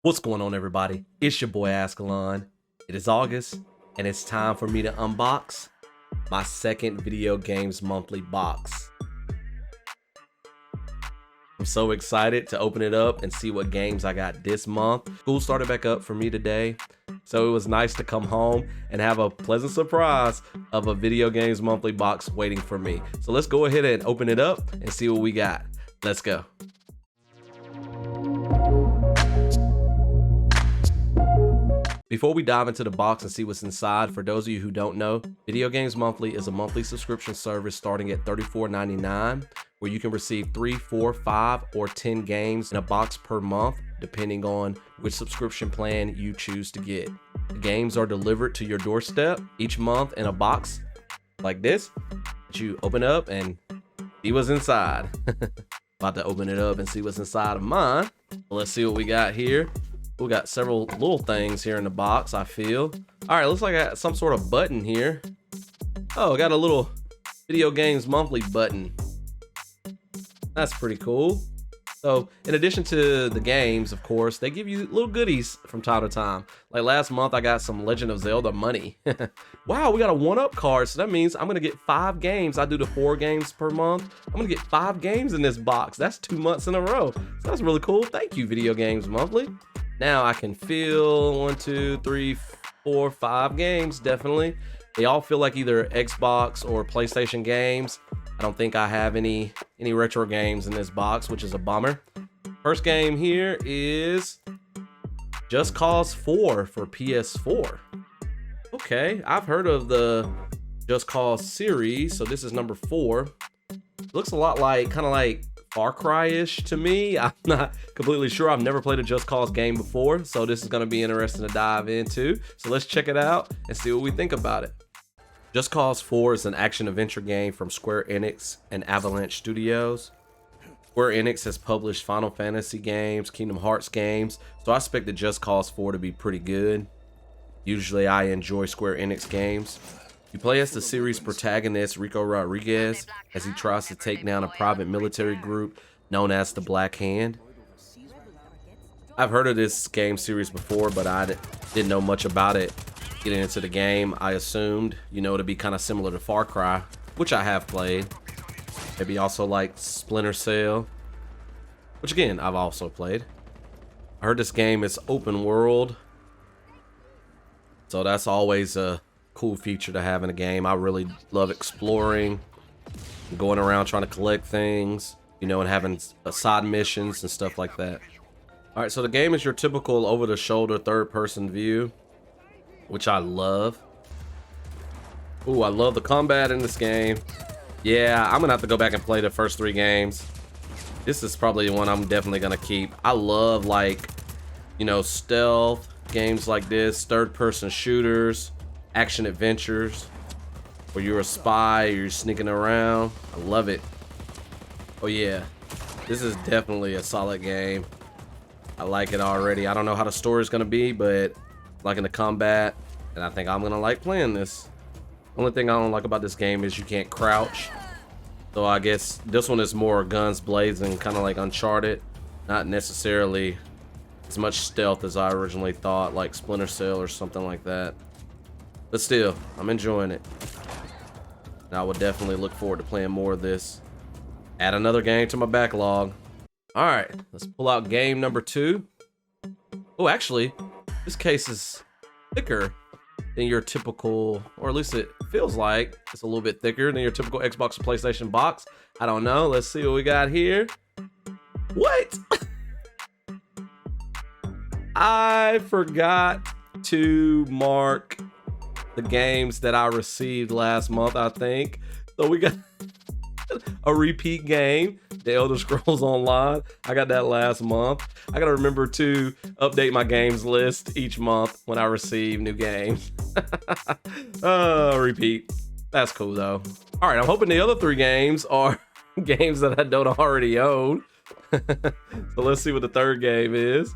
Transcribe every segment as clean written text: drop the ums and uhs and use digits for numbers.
What's going on, everybody? It's your boy Azkhalon. It is August, and it's time for me to unbox my second video games monthly box. I'm so excited to open it up and see what games I got this month. School started back up for me today, so it was nice to come home and have a pleasant surprise of a video games monthly box waiting for me. So let's go ahead and open it up and see what we got. Let's go. Before we dive into the box and see what's inside, for those of you who don't know, Video Games Monthly is a monthly subscription service starting at $34.99, where you can receive 3, 4, 5, or 10 games in a box per month, depending on which subscription plan you choose to get. The games are delivered to your doorstep each month in a box like this that you open up and see what's inside. About to open it up and see what's inside of mine. Let's see what we got here. We got several little things here in the box, I feel. All right, looks like I got some sort of button here. Oh, I got a little Video Games Monthly button. That's pretty cool. So in addition to the games, of course, they give you little goodies from time to time. Like last month, I got some Legend of Zelda money. Wow, we got a 1-up card. So that means I'm gonna get 5 games. I do the 4 games per month. I'm gonna get 5 games in this box. That's 2 months in a row. So that's really cool. Thank you, Video Games Monthly. Now I can feel 1, 2, 3, 4, 5 games, definitely. They all feel like either Xbox or PlayStation games. I don't think I have any retro games in this box, which is a bummer. First game here is Just Cause 4 for PS4. Okay, I've heard of the Just Cause series, so this is number 4. Looks a lot like, kind of like Far Cry-ish to me. I'm not completely sure. I've never played a Just Cause game before, so this is going to be interesting to dive into. So let's check it out and see what we think about it. Just Cause 4 is an action-adventure game from Square Enix and Avalanche Studios. Square Enix has published Final Fantasy games, Kingdom Hearts games, so I expected Just Cause 4 to be pretty good. Usually I enjoy Square Enix games. You play as the series protagonist Rico Rodriguez as he tries to take down a private military group known as the Black Hand. I've heard of this game series before, but I didn't know much about it. Getting into the game, I assumed, to be kind of similar to Far Cry, which I have played. Maybe also like Splinter Cell, which again, I've also played. I heard this game is open world, so that's always a cool feature to have in a game. I really love exploring, going around trying to collect things, and having side missions and stuff like that. All right, so the game is your typical over-the-shoulder third-person view, which I love. Ooh, I love the combat in this game. Yeah, I'm gonna have to go back and play the first 3 games. This is probably the one I'm definitely gonna keep. I love stealth games like this, third-person shooters, action adventures where you're a spy, you're sneaking around. I love it. Oh yeah, this is definitely a solid game. I like it already. I don't know how the story is gonna be, but liking the combat, and I think I'm gonna like playing this. Only thing I don't like about this game is you can't crouch, so I guess this one is more guns blazing, kind of like Uncharted, not necessarily as much stealth as I originally thought, like Splinter Cell or something like that. But still, I'm enjoying it. And I would definitely look forward to playing more of this. Add another game to my backlog. All right, let's pull out game number 2. Oh, actually, this case is thicker than your typical, or at least it feels like it's a little bit thicker than your typical Xbox or PlayStation box. I don't know. Let's see what we got here. What? I forgot to mark the games that I received last month, I think. So we got a repeat game, The Elder Scrolls Online. I got that last month. I gotta remember to update my games list each month when I receive new games. Repeat. That's cool though. All right, I'm hoping the other 3 games are games that I don't already own. So let's see what the third game is.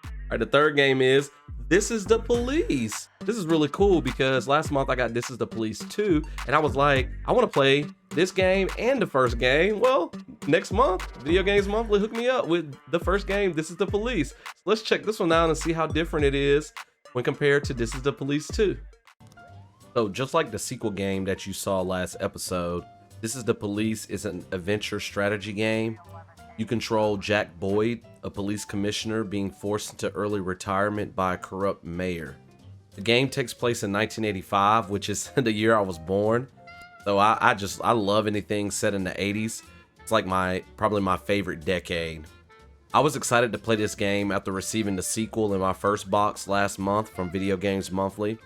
All right, the third game is This Is the Police. This is really cool because last month I got This Is the Police 2, and I was like, I want to play this game and the first game. Well, next month, Video Games Monthly hooked me up with the first game, This Is the Police. So let's check this one out and see how different it is when compared to This Is the Police 2. So just like the sequel game that you saw last episode, This Is the Police is an adventure strategy game. You control Jack Boyd, a police commissioner being forced into early retirement by a corrupt mayor. The game takes place in 1985, which is the year I was born. So I love anything set in the 80s. It's like probably my favorite decade. I was excited to play this game after receiving the sequel in my first box last month from Video Games Monthly.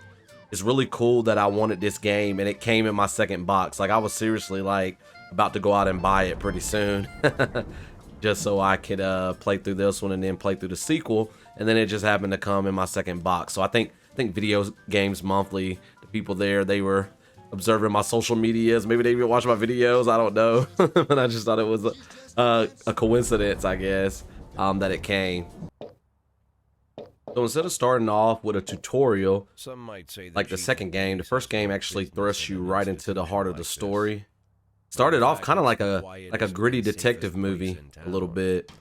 It's really cool that I wanted this game and it came in my second box. Like I was seriously like about to go out and buy it pretty soon. Just so I could play through this one and then play through the sequel, and then it just happened to come in my second box. So I think Video Games Monthly, the people there, they were observing my social medias. Maybe they even watch my videos. I don't know, but I just thought it was a coincidence, I guess, that it came. So instead of starting off with a tutorial, Some might say like the second game, the first game actually thrusts you right into the heart of the story. Started off kind of like a gritty detective movie a little bit.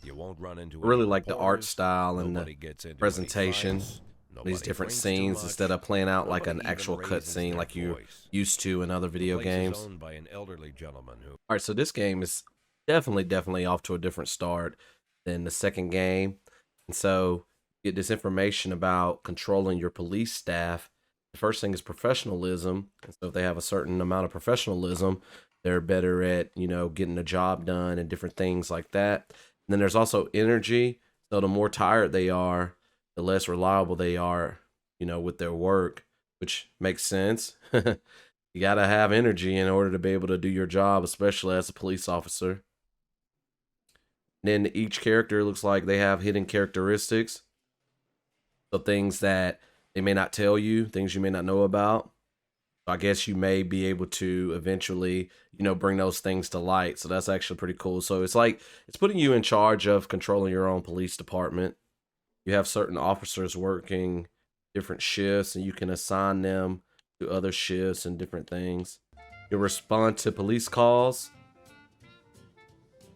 You won't run into I really like the art whores, style and nobody the gets into presentation. any fights, These nobody different drinks too scenes much, instead of playing out like an nobody actual even raises cutscene their like you're voice. used to in other video The place is games. owned by an elderly gentleman who Alright, so this game is definitely off to a different start than the second game. And so you get this information about controlling your police staff. The first thing is professionalism. And so if they have a certain amount of professionalism, they're better at, getting the job done and different things like that. And then there's also energy. So the more tired they are, the less reliable they are, with their work, which makes sense. You got to have energy in order to be able to do your job, especially as a police officer. Then each character looks like they have hidden characteristics. So things that they may not tell you, things you may not know about. I guess you may be able to eventually, bring those things to light. So that's actually pretty cool. So it's putting you in charge of controlling your own police department. You have certain officers working different shifts and you can assign them to other shifts and different things. You respond to police calls.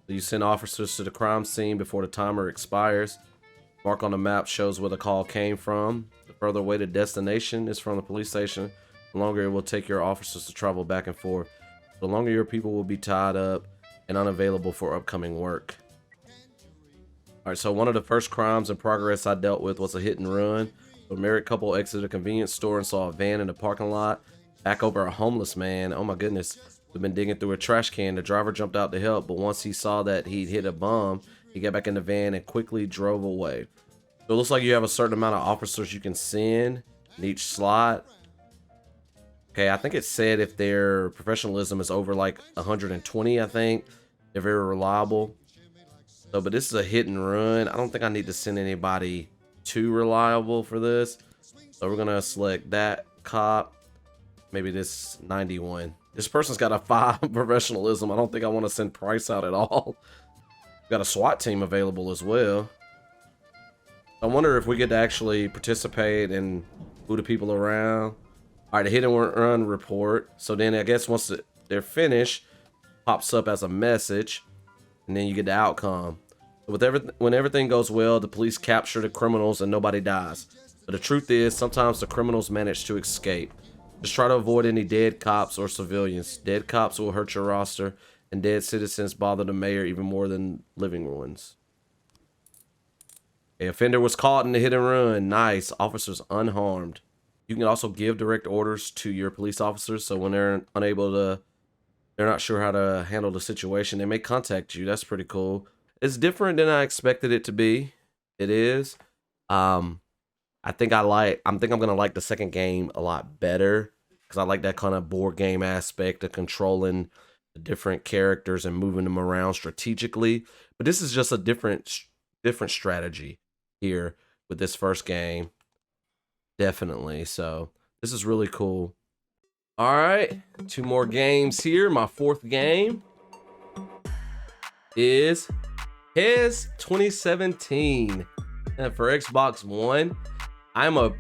So you send officers to the crime scene before the timer expires. Mark on the map shows where the call came from. The further away the destination is from the police station, the longer it will take your officers to travel back and forth. The longer your people will be tied up and unavailable for upcoming work. Alright, so one of the first crimes in progress I dealt with was a hit and run. A married couple exited a convenience store and saw a van in the parking lot. Back over a homeless man. Oh my goodness. We've been digging through a trash can. The driver jumped out to help, but once he saw that he'd hit a bum, he got back in the van and quickly drove away. So it looks like you have a certain amount of officers you can send in each slot. Okay, I think it said if their professionalism is over like 120, I think. They're very reliable. So, but this is a hit and run. I don't think I need to send anybody too reliable for this. So we're gonna select that cop. Maybe this 91. This person's got a 5 professionalism. I don't think I want to send Price out at all. Got a SWAT team available as well. I wonder if we get to actually participate and move the people around. All right, the hit and run report. So then I guess once they're finished, pops up as a message, and then you get the outcome. When everything goes well, the police capture the criminals and nobody dies. But the truth is, sometimes the criminals manage to escape. Just try to avoid any dead cops or civilians. Dead cops will hurt your roster, and dead citizens bother the mayor even more than living ones. A offender was caught in the hit and run. Nice. Officers unharmed. You can also give direct orders to your police officers, so when they're not sure how to handle the situation, they may contact you. That's pretty cool. It's different than I expected it to be. It is. I think I'm gonna like the second game a lot better because I like that kind of board game aspect of controlling the different characters and moving them around strategically. But this is just a different strategy here with this first game. Definitely. So this is really cool. All right, 2 more games here. My 4th game is His 2017. And for Xbox One, I'm a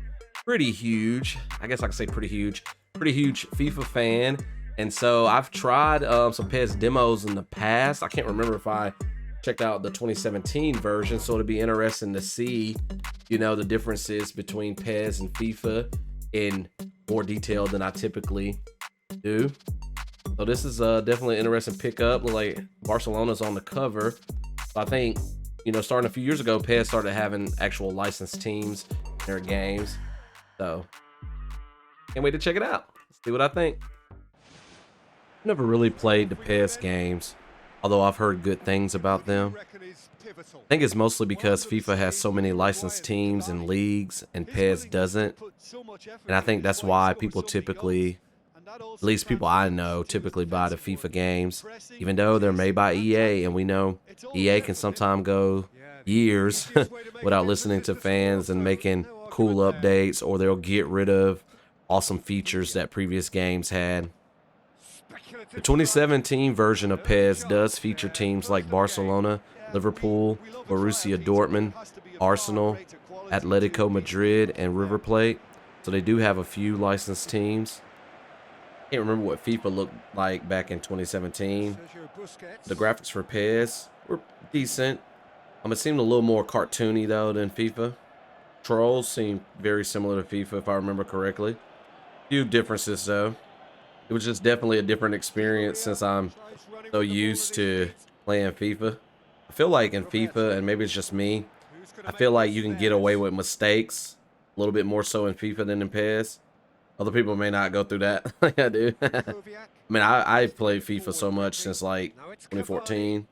pretty huge, I guess I could say pretty huge FIFA fan. And so I've tried some PES demos in the past. I can't remember if I checked out the 2017 version, so it'd be interesting to see, you know, the differences between PES and FIFA in more detail than I typically do. So this is definitely an interesting pickup. Look like Barcelona's on the cover. So I think, you know, starting a few years ago, PES started having actual licensed teams in their games. So can't wait to check it out. See what I think. Never really played the PES games, although I've heard good things about them. I think it's mostly because FIFA has so many licensed teams and leagues and PES doesn't. And I think that's why people typically, at least people I know, typically buy the FIFA games, even though they're made by EA, and we know EA can sometimes go years without listening to fans and making cool updates, or they'll get rid of awesome features that previous games had. The 2017 version of PES does feature teams like Barcelona, Liverpool, Borussia Dortmund, Arsenal, Atletico Madrid, and River Plate. So they do have a few licensed teams. I can't remember what FIFA looked like back in 2017. The graphics for PES were decent. It seemed a little more cartoony though than FIFA. Trolls seemed very similar to FIFA if I remember correctly. Few differences though. It was just definitely a different experience since I'm so used to playing FIFA. I feel like in FIFA, and maybe it's just me, I feel like you can get away with mistakes a little bit more so in FIFA than in PES. Other people may not go through that like I do. I mean, I've played FIFA so much since like 2014.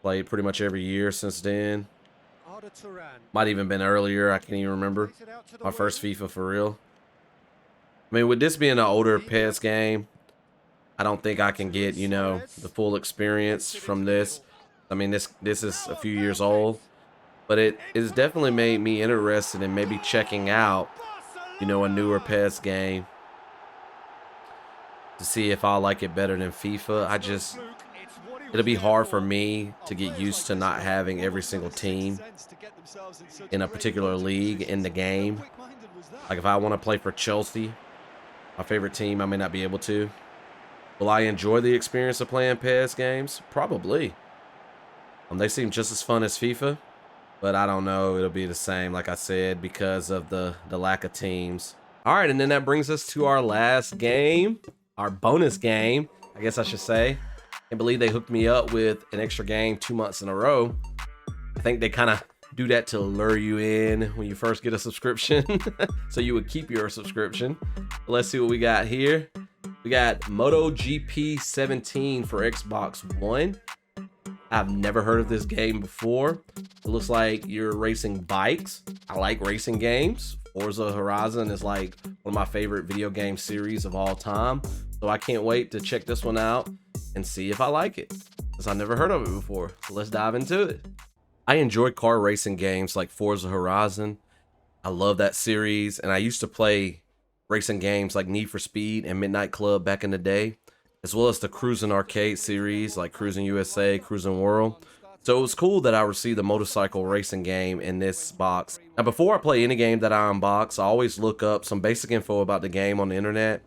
Played pretty much every year since then. Might even been earlier. I can't even remember my first FIFA for real. I mean, with this being an older PES game, I don't think I can get, you know, the full experience from this. I mean, this is a few years old, but it has definitely made me interested in maybe checking out, you know, a newer PES game to see if I like it better than FIFA. It'll be hard for me to get used to not having every single team in a particular league in the game. Like if I want to play for Chelsea, my favorite team, I may not be able to. Will I enjoy the experience of playing PES games? Probably. They seem just as fun as FIFA, but I don't know. It'll be the same, like I said, because of the lack of teams. All right, and then that brings us to our last game, our bonus game, I guess I should say. Can't believe they hooked me up with an extra game 2 months in a row. I think they kind of do that to lure you in when you first get a subscription, so you would keep your subscription. But let's see what we got here. We got MotoGP 17 for Xbox One. I've never heard of this game before. It looks like you're racing bikes. I like racing games. Forza Horizon is like one of my favorite video game series of all time. So I can't wait to check this one out and see if I like it, because I never heard of it before. So let's dive into it. I enjoy car racing games like Forza Horizon. I love that series, and I used to play racing games like Need for Speed and Midnight Club back in the day, as well as the Cruising Arcade series like Cruising USA, Cruising World. So it was cool that I received a motorcycle racing game in this box. Now before I play any game that I unbox, I always look up some basic info about the game on the internet.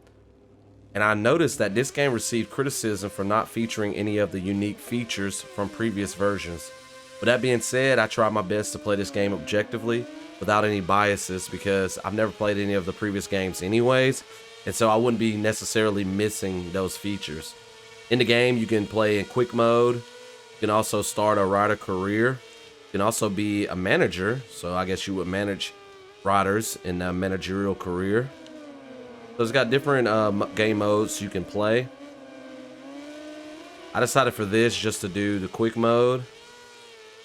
And I noticed that this game received criticism for not featuring any of the unique features from previous versions. With that being said, I tried my best to play this game objectively without any biases, because I've never played any of the previous games anyways, and so I wouldn't be necessarily missing those features. In the game, you can play in quick mode. You can also start a rider career. You can also be a manager, so I guess you would manage riders in a managerial career. So it's got different game modes you can play. I decided for this just to do the quick mode.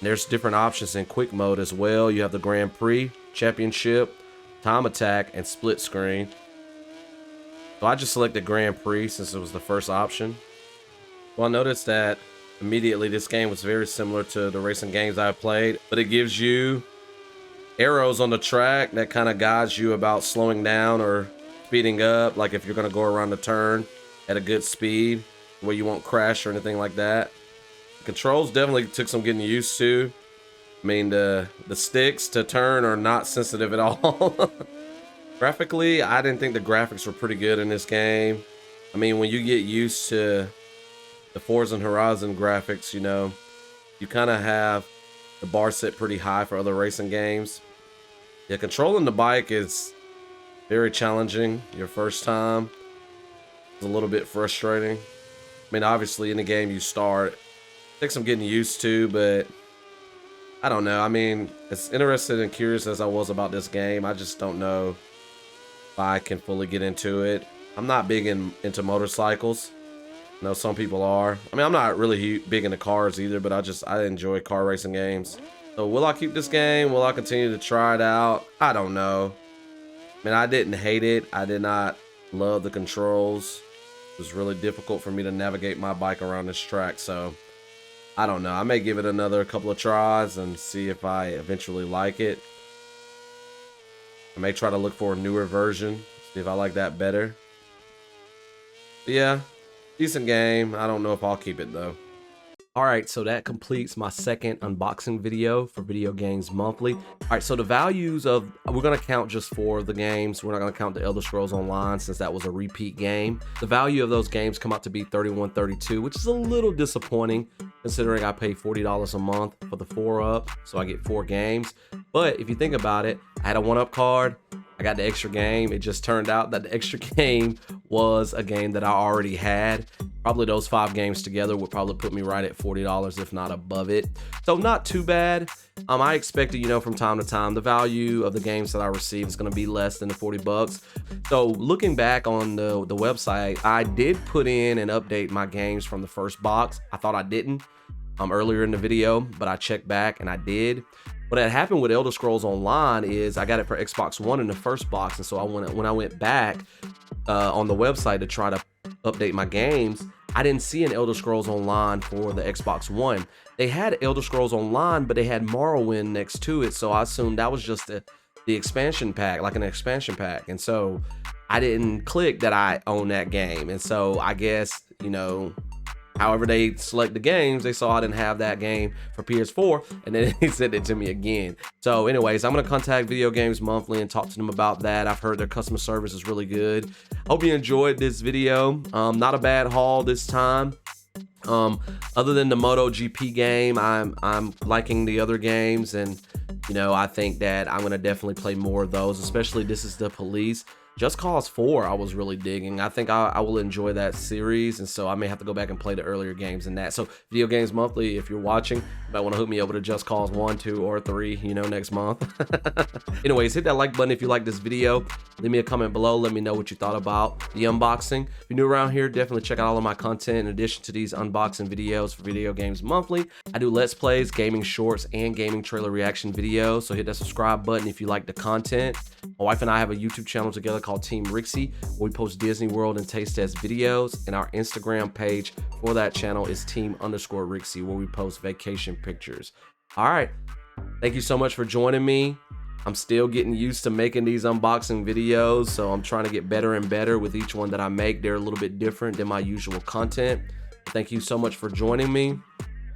There's different options in quick mode as well. You have the Grand Prix, Championship, Time Attack, and Split Screen. So I just selected Grand Prix since it was the first option. Well, I noticed that immediately this game was very similar to the racing games I've played, but it gives you arrows on the track that kind of guides you about slowing down or speeding up, like if you're going to go around the turn at a good speed where you won't crash or anything like that. The controls definitely took some getting used to. I mean, the sticks to turn are not sensitive at all. Graphically, I didn't think the graphics were pretty good in this game. I mean, when you get used to the Forza Horizon graphics, you know, you kind of have the bar set pretty high for other racing games. Yeah, controlling the bike is very challenging your first time. It's a little bit frustrating. I mean, obviously in the game you start, it takes some getting used to, but I don't know. I mean, as interested and curious as I was about this game, I just don't know if I can fully get into it. I'm not big into motorcycles. I know some people are. I mean, I'm not really big into cars either, but I enjoy car racing games. So will I keep this game? Will I continue to try it out? I don't know. I mean, I didn't hate it. I did not love the controls. It was really difficult for me to navigate my bike around this track, so I don't know. I may give it another couple of tries and see if I eventually like it. I may try to look for a newer version, see if I like that better. But yeah, decent game. I don't know if I'll keep it though. Alright, so that completes my second unboxing video for Video Games Monthly. Alright, so the values of, we're going to count just for the games. We're not going to count the Elder Scrolls Online since that was a repeat game. The value of those games come out to be $31.32, which is a little disappointing considering I pay $40 a month for the 4-up, so I get 4 games. But if you think about it, I had a 1-up card. I got the extra game. It just turned out that the extra game was a game that I already had. Probably those 5 games together would probably put me right at $40, if not above it. So not too bad. I expected, you know, from time to time, the value of the games that I receive is going to be less than the 40 bucks. So looking back on the website, I did put in and update my games from the first box. I thought I didn't earlier in the video, but I checked back and I did. What had happened with Elder Scrolls Online is I got it for Xbox One in the first box, and so when I went back on the website to try to update my games, I didn't see an Elder Scrolls Online for the Xbox One. They had Elder Scrolls Online, but they had Morrowind next to it, so I assumed that was just the expansion pack, like an expansion pack, and so I didn't click that I own that game, and so I guess, you know, however they select the games, they saw I didn't have that game for PS4, and then they sent it to me again. So anyways, I'm going to contact Video Games Monthly and talk to them about that. I've heard their customer service is really good. Hope you enjoyed this video. Not a bad haul this time. Other than the MotoGP game, I'm liking the other games, and you know, I think that I'm going to definitely play more of those, especially This Is the Police. Just Cause 4 I was really digging. I think I will enjoy that series, and so I may have to go back and play the earlier games in that. So Video Games Monthly, if you're watching, you might want to hook me over to Just Cause 1, 2, or 3, you know, next month. Anyways, hit that like button if you like this video. Leave me a comment below. Let me know what you thought about the unboxing. If you're new around here, definitely check out all of my content. In addition to these unboxing videos for Video Games Monthly, I do Let's Plays, gaming shorts, and gaming trailer reaction videos. So hit that subscribe button if you like the content. My wife and I have a YouTube channel together called Team Rixie, where we post Disney World and taste test videos, and our Instagram page for that channel is team_Rixie, where we post vacation pictures. All right, thank you so much for joining me. I'm still getting used to making these unboxing videos, so I'm trying to get better and better with each one that I make. They're a little bit different than my usual content. Thank you so much for joining me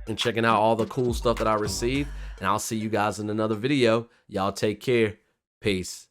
and checking out all the cool stuff that I receive, and I'll see you guys in another video. Y'all take care. Peace.